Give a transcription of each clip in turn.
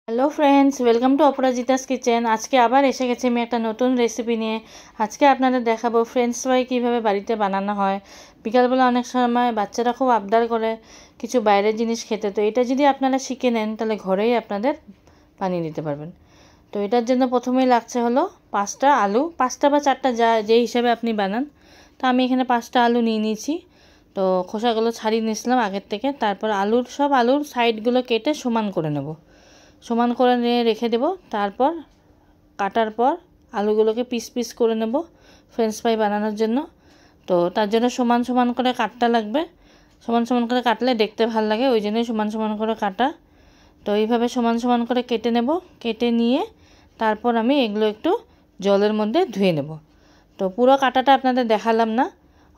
Hello friends, welcome to Aparajita's kitchen. আজকে আবার এসে গেছি আমি একটা নতুন রেসিপি নিয়ে। আজকে আপনাদের দেখাবো ফ্রেঞ্চ ফ্রাই কীভাবে বাড়িতে বানানো হয়। বিকালবেলা অনেক সময় বাচ্চারা খুব আবদার করে কিছু বাইরের জিনিস খেতে, তো এটা যদি আপনারা শিখে নেন তাহলে ঘরেই আপনাদের বানিয়ে নিতে পারবেন। তো এটার জন্য প্রথমেই লাগছে হলো 5টা আলু, 5টা বা 4টা যে হিসাবে আপনি বানান। তো আমি এখানে 5টা আলু নিয়ে নিয়েছি। তো খোসাগুলো ছাড়িয়ে নিয়েছিলাম আগের থেকে। তারপর আলুর সাইডগুলো কেটে সমান করে নেব, সমান করে নিয়ে রেখে দেব। তারপর কাটার পর আলুগুলোকে পিস পিস করে নেব ফ্রেঞ্চ ফ্রাই বানানোর জন্য। তো তার জন্য সমান সমান করে কাটতে লাগবে। সমান সমান করে কাটলে দেখতে ভালো লাগে, ওই জন্যই সমান সমান করে কাটা। তো এইভাবে সমান সমান করে কেটে নেব। কেটে নিয়ে তারপর আমি এগুলো একটু জলের মধ্যে ধুয়ে নেব। তো পুরো কাটাটা আপনাদের দেখালাম না,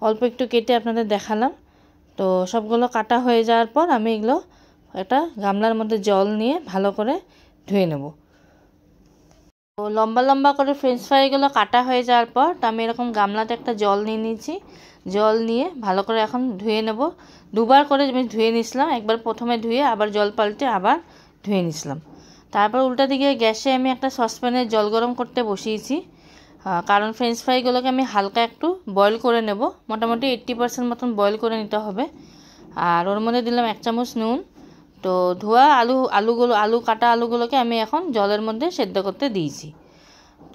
অল্প একটু কেটে আপনাদের দেখালাম। তো সবগুলো কাটা হয়ে যাওয়ার পর আমি এগুলো একটা গামলার মধ্যে জল নিয়ে ভালো করে ধুয়ে নেব। তো লম্বা লম্বা করে ফ্রেঞ্চ ফ্রাইগুলো কাটা হয়ে যাওয়ার পর তো আমি এরকম গামলাতে একটা জল নিয়ে নিয়েছি। জল নিয়ে ভালো করে এখন ধুয়ে নেব। দুবার করে আমি ধুয়ে নিয়েছিলাম, একবার প্রথমে ধুয়ে আবার জল পাল্টে আবার ধুয়ে নিয়েছিলাম। তারপর উল্টা দিকে গ্যাসে আমি একটা সসপ্যানে জল গরম করতে বসিয়েছি, কারণ ফ্রেঞ্চ ফ্রাইগুলোকে আমি হালকা একটু বয়েল করে নেব। মোটামুটি 80% মতন বয়েল করে নিতে হবে। আর ওর মধ্যে দিলাম 1 চামচ নুন। তো ধোয়া আলু কাটা আলুগুলোকে আমি এখন জলের মধ্যে সেদ্ধ করতে দিয়েছি।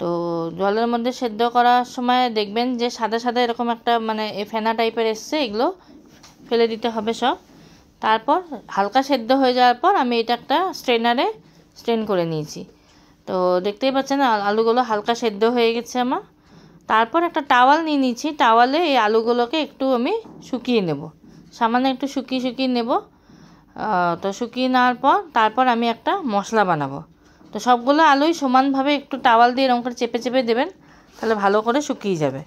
তো জলের মধ্যে সেদ্ধ করার সময় দেখবেন যে সাদা সাদা এরকম একটা ফেনা টাইপের এসছে, এগুলো ফেলে দিতে হবে সব। তারপর হালকা সেদ্ধ হয়ে যাওয়ার পর আমি এটা একটা স্ট্রেনারে স্ট্রেন করে নিয়েছি। তো দেখতেই পাচ্ছেন আলুগুলো হালকা সেদ্ধ হয়ে গেছে আমার। তারপর একটা টাওয়াল নিয়ে নিয়েছি, টাওয়ালে এই আলুগুলোকে একটু আমি শুকিয়ে নেব, সামান্য একটু শুকিয়ে নেব। তো শুকিয়ে নেওয়ার পর তারপর আমি একটা মশলা বানাবো। তো সবগুলো আলুই সমানভাবে একটু টাওয়াল দিয়ে এরকম করে চেপে চেপে দেবেন, তাহলে ভালো করে শুকিয়ে যাবে।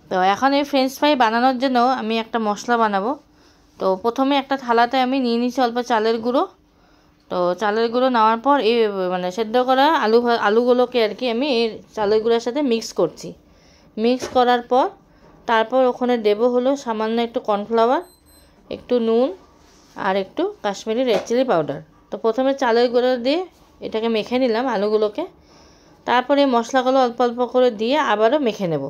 তো এখন এই ফ্রেঞ্চ ফ্রাই বানানোর জন্য আমি একটা মশলা বানাবো। তো প্রথমে একটা থালাতে আমি নিয়ে নিয়েছি অল্প চালের গুঁড়ো। তো চালের গুঁড়ো নেওয়ার পর এই সেদ্ধ করা আলুগুলোকে আর কি আমি এই চালের গুঁড়োর সাথে মিক্স করছি। মিক্স করার পর তারপর ওখানে দেবো হলো সামান্য একটু কর্নফ্লাওয়ার, একটু নুন আর একটু কাশ্মীরি রেড চিলি পাউডার। তো প্রথমে চালের গুঁড়ো দিয়ে এটাকে মেখে নিলাম আলুগুলোকে। তারপরে মশলাগুলো অল্প অল্প করে দিয়ে আবারও মেখে নেব।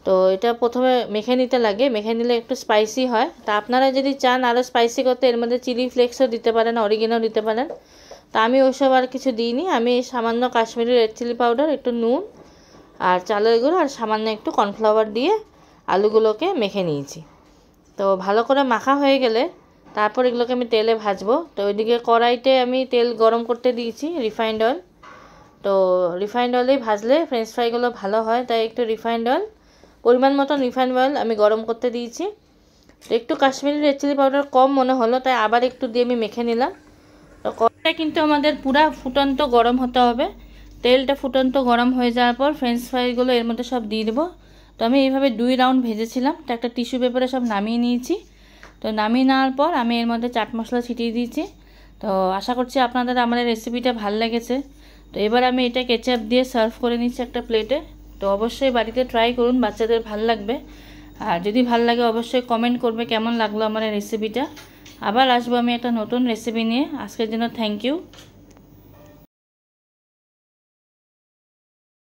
তো এটা প্রথমে মেখে নিতে লাগে, মেখে নিলে একটু স্পাইসি হয়। তা আপনারা যদি চান আরও স্পাইসি করতে এর মধ্যে চিলি ফ্লেক্সও দিতে পারেন, অরিগেনো দিতে পারেন। তা আমি ওইসব আর কিছু দিইনি, আমি সামান্য কাশ্মীরি রেড চিলি পাউডার, একটু নুন আর চালের গুঁড়ো আর সামান্য একটু কর্নফ্লাওয়ার দিয়ে আলুগুলোকে মেখে নিয়েছি। তো ভালো করে মাখা হয়ে গেলে তারপর এগুলোকে আমি তেলে ভাজবো। তো ওইদিকে কড়াইতে আমি তেল গরম করতে দিয়েছি, রিফাইন্ড অয়েল। তো রিফাইন্ড অয়েলেই ভাজলে ফ্রেঞ্চ ফ্রাইগুলো ভালো হয়, তাই একটু রিফাইন্ড অয়েল, পরিমাণ মতন রিফাইন্ড অয়েল আমি গরম করতে দিয়েছি। তো একটু কাশ্মীরি রেড চিলি পাউডার কম মনে হলো, তাই আবার একটু দিয়ে আমি মেখে নিলাম। তো কড়াইটা কিন্তু আমাদের পুরা ফুটন্ত গরম হতে হবে। তেলটা ফুটন্ত গরম হয়ে যাওয়ার পর ফ্রেঞ্চ ফ্রাইগুলো এর মধ্যে সব দিয়ে দেবো। তো আমি এইভাবে 2 রাউন্ড ভেজেছিলাম। তো একটা টিস্যু পেপারে সব নামিয়ে নিয়েছি। তো নামিয়ে নেওয়ার পর আমি এর মধ্যে চাট মশলা ছিটিয়ে দিয়েছি। তো আশা করছি আপনাদের আমার এই রেসিপিটা ভালো লেগেছে। তো এবার আমি এটা কেচাপ দিয়ে সার্ভ করে নিচ্ছি একটা প্লেটে। তো অবশ্যই বাড়িতে ট্রাই করুন, বাচ্চাদের ভালো লাগবে। আর যদি ভালো লাগে অবশ্যই কমেন্ট করবে কেমন লাগলো আমার এই রেসিপিটা। আবার আসবো আমি একটা নতুন রেসিপি নিয়ে। আজকের জন্য থ্যাংক ইউ।